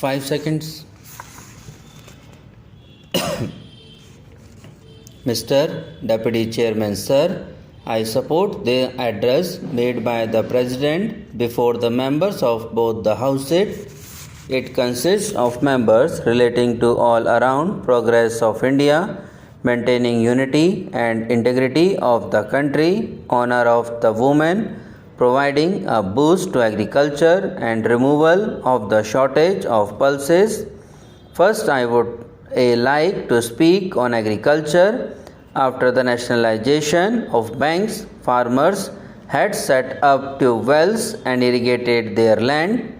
5 seconds. Mr. Deputy Chairman, sir, I support the address made by the President before the members of both the houses. It consists of members relating to all around progress of India, maintaining unity and integrity of the country, honor of the women, providing a boost to agriculture and removal of the shortage of pulses. First, I would like to speak on agriculture. After the nationalization of banks, farmers had set up tube wells and irrigated their land.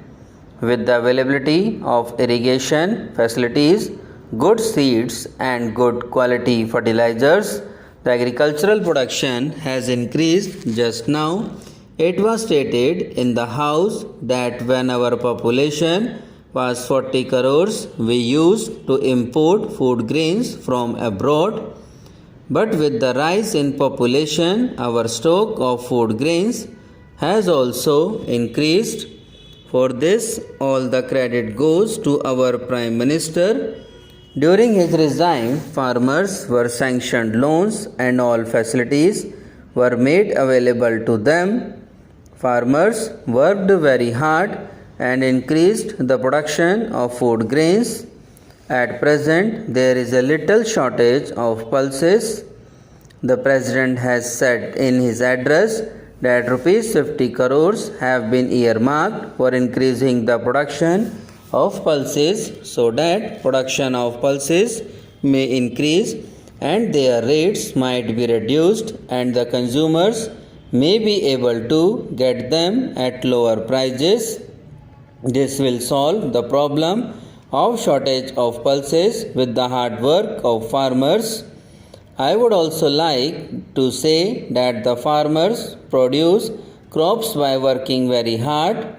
With the availability of irrigation facilities, good seeds and good quality fertilizers, the agricultural production has increased. Just now, it was stated in the House that when our population was 40 crores, we used to import food grains from abroad. But with the rise in population, our stock of food grains has also increased. For this, all the credit goes to our Prime Minister. During his regime, farmers were sanctioned loans and all facilities were made available to them. Farmers worked very hard and increased the production of food grains. At present, there is a little shortage of pulses. The President has said in his address that Rs 50 crores have been earmarked for increasing the production of pulses so that production of pulses may increase and their rates might be reduced and the consumers may be able to get them at lower prices. This will solve the problem of shortage of pulses with the hard work of farmers. I would also like to say that the farmers produce crops by working very hard,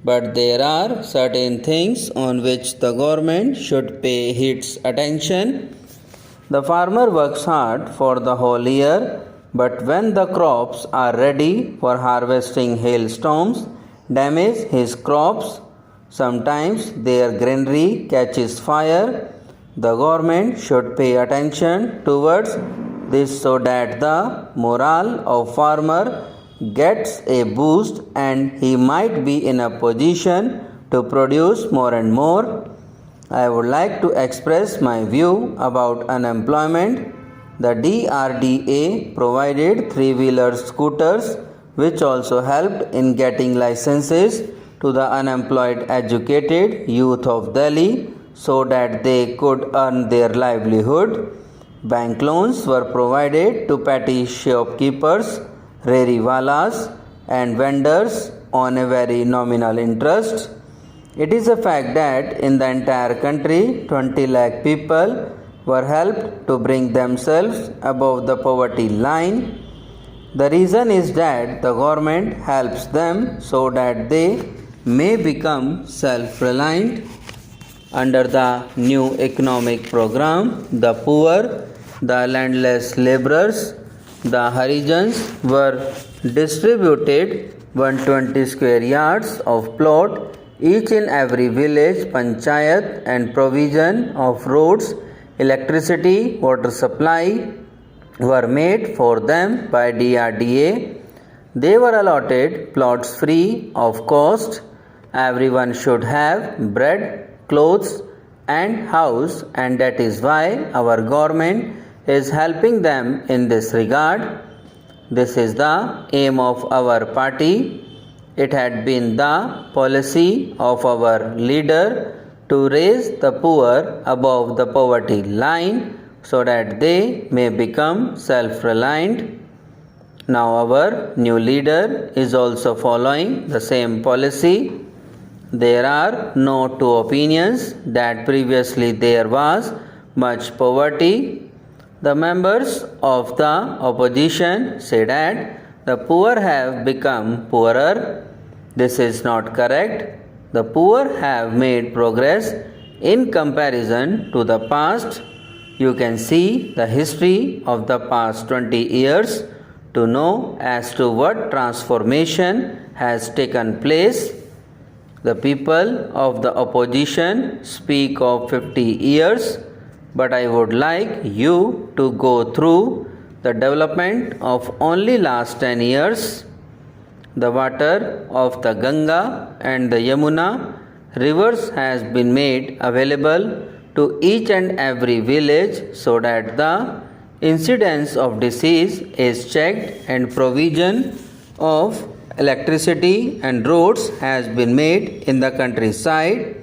but there are certain things on which the government should pay its attention. The farmer works hard for the whole year, but when the crops are ready for harvesting, hailstorms damage his crops. Sometimes their granary catches fire. The government should pay attention towards this so that the morale of farmer gets a boost and he might be in a position to produce more and more. I would like to express my view about unemployment. The DRDA provided three-wheeler scooters which also helped in getting licenses to the unemployed educated youth of Delhi so that they could earn their livelihood. Bank loans were provided to petty shopkeepers, rariwalas and vendors on a very nominal interest. It is a fact that in the entire country, 20 lakh people were helped to bring themselves above the poverty line. The reason is that the government helps them so that they may become self-reliant. Under the new economic program, the poor, the landless laborers, the Harijans were distributed 120 square yards of plot each in every village panchayat and provision of roads, electricity, water supply were made for them by DRDA. They were allotted plots free of cost. Everyone should have bread, clothes and house, and that is why our government is helping them in this regard. This is the aim of our party. It had been the policy of our leader to raise the poor above the poverty line so that they may become self-reliant. Now our new leader is also following the same policy. There are no two opinions that previously there was much poverty. The members of the opposition say that the poor have become poorer. This is not correct. The poor have made progress in comparison to the past. You can see the history of the past 20 years to know as to what transformation has taken place. The people of the opposition speak of 50 years, but I would like you to go through the development of only last 10 years. The water of the Ganga and the Yamuna rivers has been made available to each and every village so that the incidence of disease is checked and provision of electricity and roads has been made in the countryside.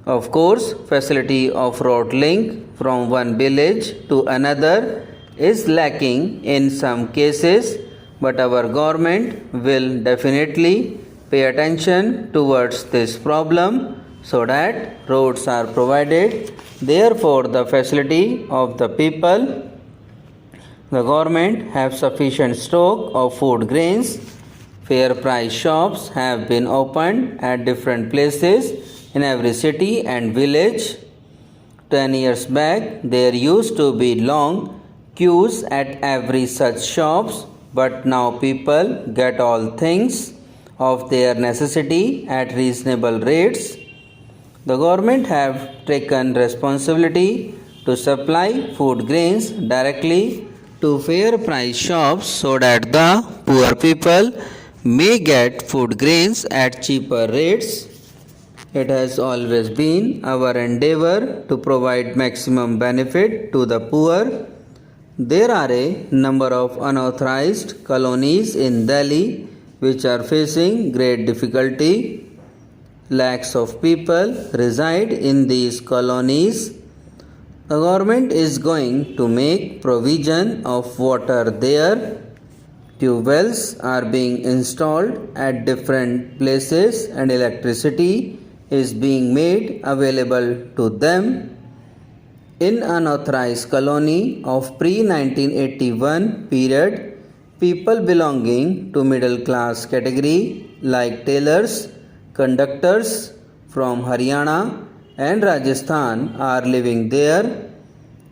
Of course, facility of road link from one village to another is lacking in some cases, but our government will definitely pay attention towards this problem so that roads are provided. Therefore, the facility of the people, the government have sufficient stock of food grains. Fair price shops have been opened at different places in every city and village. 10 years back, there used to be long queues at every such shops, but now people get all things of their necessity at reasonable rates. The government have taken responsibility to supply food grains directly to fair price shops so that the poor people may get food grains at cheaper rates. It has always been our endeavor to provide maximum benefit to the poor. There are a number of unauthorized colonies in Delhi which are facing great difficulty. Lakhs of people reside in these colonies. The government is going to make provision of water there. Tube wells are being installed at different places and electricity is being made available to them. In unauthorized colony of pre-1981 period, people belonging to middle class category like tailors, conductors from Haryana and Rajasthan are living there.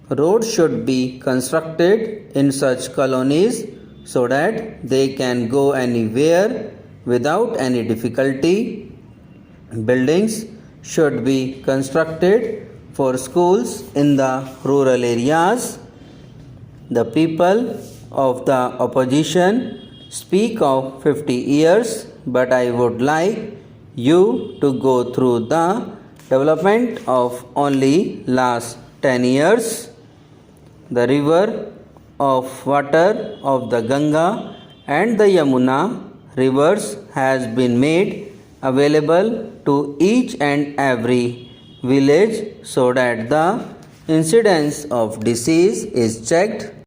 Roads should be constructed in such colonies so that they can go anywhere without any difficulty. Buildings should be constructed for schools in the rural areas. The people of the opposition speak of 50 years, but I would like you to go through the development of only last 10 years. The river of water of the Ganga and the Yamuna rivers has been made available to each and every village so that the incidence of disease is checked